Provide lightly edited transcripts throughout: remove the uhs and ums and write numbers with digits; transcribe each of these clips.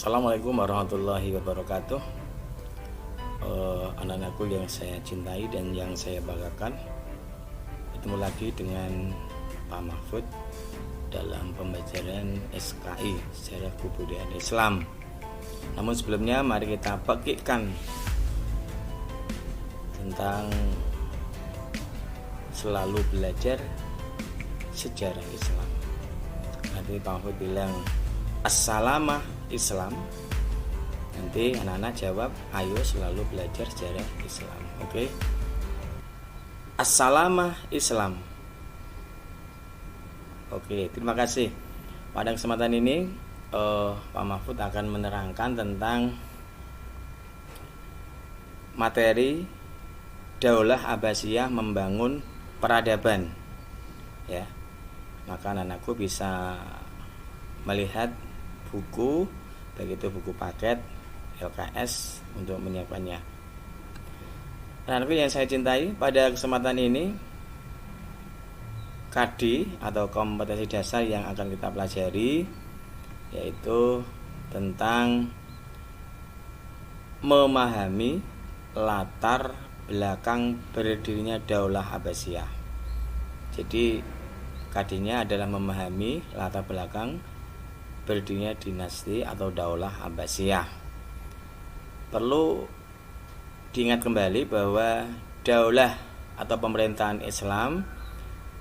Assalamualaikum warahmatullahi wabarakatuh. Anak-anakku yang saya cintai dan yang saya banggakan, ketemu lagi dengan Pak Mahfud dalam pembelajaran SKI, Sejarah Kebudayaan Islam. Namun sebelumnya mari kita bagikan tentang selalu belajar sejarah Islam. Nanti Pak Mahfud bilang Assalamu Islam, nanti anak-anak jawab ayo selalu belajar sejarah Islam. Oke. Assalamu Islam. Oke, terima kasih. Pada kesempatan ini Pak Mahfud akan menerangkan tentang materi Daulah Abbasiyah membangun peradaban. Ya. Maka anak-anakku bisa melihat buku, baik itu buku paket LKS untuk menyiapkannya. Anak-anakku yang saya cintai, pada kesempatan ini KD atau kompetensi dasar yang akan kita pelajari yaitu tentang memahami latar belakang berdirinya Daulah Abbasiyah. Jadi KD-nya adalah memahami latar belakang berdirinya dinasti atau Daulah Abbasiyah. Perlu diingat kembali bahwa daulah atau pemerintahan Islam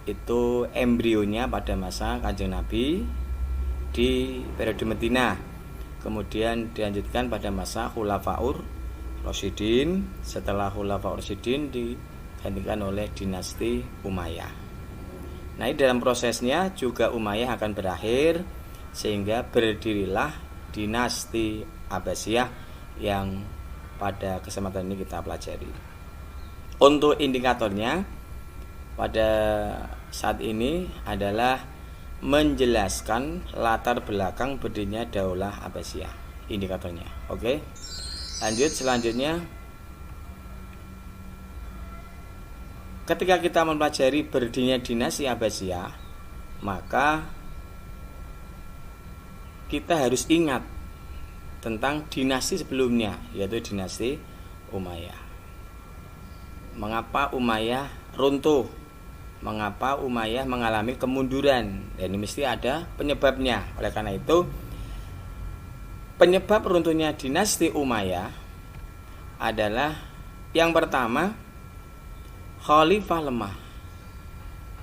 itu embrionya pada masa Kanjeng Nabi di periode Madinah, kemudian dilanjutkan pada masa Khulafaur Rasyidin. Setelah Khulafaur Rasyidin digantikan oleh dinasti Umayyah. Nah, dalam prosesnya juga Umayyah akan berakhir sehingga berdirilah dinasti Abbasiyah yang pada kesempatan ini kita pelajari. Untuk indikatornya pada saat ini adalah menjelaskan latar belakang berdirinya Daulah Abbasiyah. Indikatornya. Oke. Lanjut selanjutnya. Ketika kita mempelajari berdirinya dinasti Abbasiyah, maka kita harus ingat tentang dinasti sebelumnya, yaitu dinasti Umayyah. Mengapa Umayyah runtuh? Mengapa Umayyah mengalami kemunduran? Dan ini mesti ada penyebabnya. Oleh karena itu, penyebab runtuhnya dinasti Umayyah adalah yang pertama, khalifah lemah.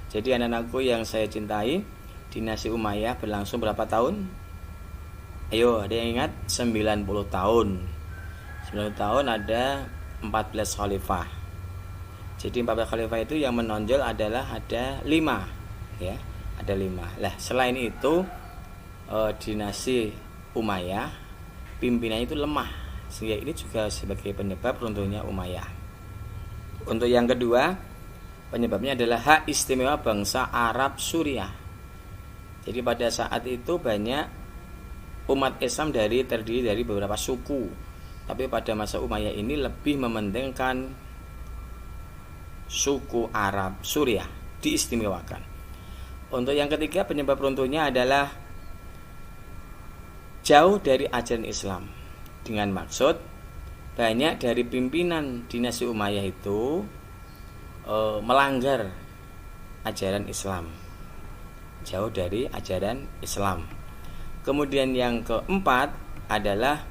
Jadi anak-anakku yang saya cintai, dinasti Umayyah berlangsung berapa tahun? Ayo, ada yang ingat? 90 tahun. 90 tahun ada 14 khalifah. Jadi 14 khalifah itu yang menonjol adalah ada 5, ya. Ada 5. Lah, selain itu dinasti Umayyah pimpinannya itu lemah. Sehingga ini juga sebagai penyebab runtuhnya Umayyah. Untuk yang kedua, penyebabnya adalah hak istimewa bangsa Arab Suriah. Jadi pada saat itu banyak umat Islam terdiri dari beberapa suku, tapi pada masa Umayyah ini lebih mementingkan suku Arab Suriah diistimewakan. Untuk yang ketiga, penyebab runtuhnya adalah jauh dari ajaran Islam. Dengan maksud banyak dari pimpinan dinasti Umayyah itu melanggar ajaran Islam, jauh dari ajaran Islam. Kemudian yang keempat adalah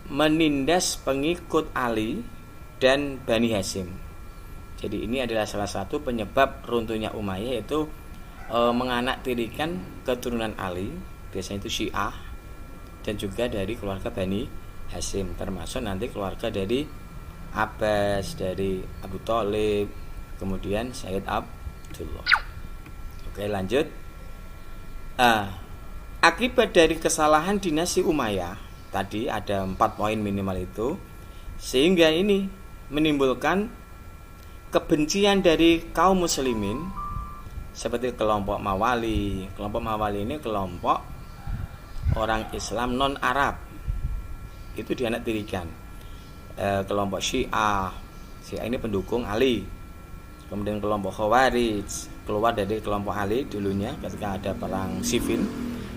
menindas pengikut Ali dan Bani Hashim. Jadi ini adalah salah satu penyebab runtuhnya Umayyah, yaitu menganaktirikan keturunan Ali, biasanya itu Syiah, dan juga dari keluarga Bani Hashim, termasuk nanti keluarga dari Abbas, dari Abu Thalib, kemudian Sayyid Abdullah. Oke, lanjut. Akibat dari kesalahan dinasti Umayyah tadi ada 4 poin minimal itu, sehingga ini menimbulkan kebencian dari kaum muslimin seperti kelompok Mawali. Kelompok Mawali ini kelompok orang Islam non Arab, itu dianaktirikan. Kelompok Syiah ini pendukung Ali. Kemudian kelompok Khawarij keluar dari kelompok Ali dulunya ketika ada perang sifil.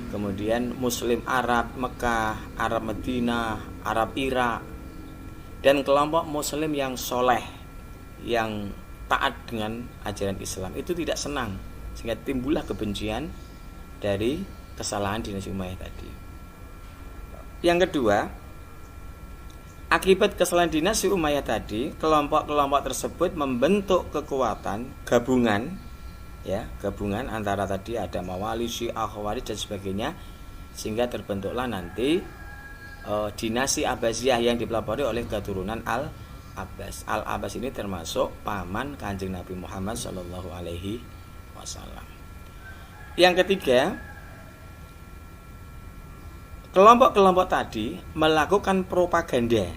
kemudian Muslim Arab Mekah, Arab Madinah, Arab Irak, dan kelompok Muslim yang soleh, yang taat dengan ajaran Islam itu tidak senang, sehingga timbullah kebencian dari kesalahan dinasti Umayyah tadi. Yang kedua, akibat kesalahan dinasti Umayyah tadi, kelompok-kelompok tersebut membentuk kekuatan gabungan, ya, gabungan antara tadi ada Mawali, Syiah, Khawarij dan sebagainya, sehingga terbentuklah nanti dinasti Abbasiyah yang dipelopori oleh keturunan Al-Abbas. Al-Abbas ini termasuk paman Kanjeng Nabi Muhammad Shallallahu Alaihi Wasallam. Yang ketiga, kelompok-kelompok tadi melakukan propaganda.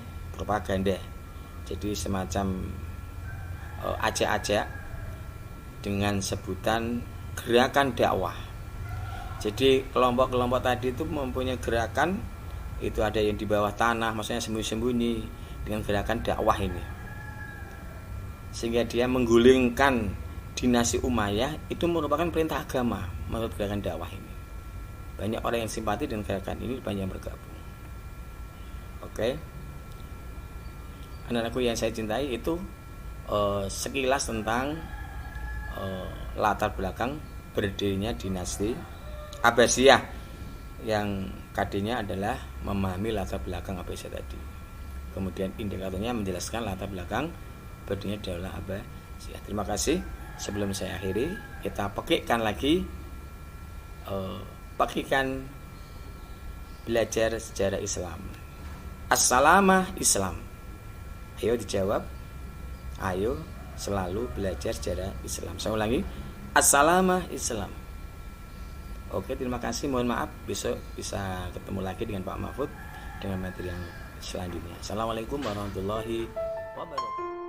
Jadi semacam ajak-ajak dengan sebutan gerakan dakwah. Jadi kelompok-kelompok tadi itu mempunyai gerakan, itu ada yang di bawah tanah, maksudnya sembunyi-sembunyi, dengan gerakan dakwah ini, sehingga dia menggulingkan dinasti Umayyah. Itu merupakan perintah agama menurut gerakan dakwah ini. Banyak orang yang simpati dengan gerakan ini, banyak yang bergabung. Oke, anak-anakku yang saya cintai, itu sekilas tentang latar belakang berdirinya dinasti Abbasiyah, yang KD-nya adalah memahami latar belakang Abbasiyah tadi. Kemudian indikatornya menjelaskan latar belakang berdirinya Daulah Abbasiyah. Terima kasih. Sebelum saya akhiri, kita pekikkan lagi, belajar sejarah Islam. Assalamah Islam. Ayo dijawab. Ayo selalu belajar sejarah Islam. Saya ulangi. Assalamah Islam. Oke, terima kasih. Mohon maaf, besok bisa ketemu lagi dengan Pak Mahfud dengan materi yang selanjutnya. Assalamualaikum warahmatullahi wabarakatuh.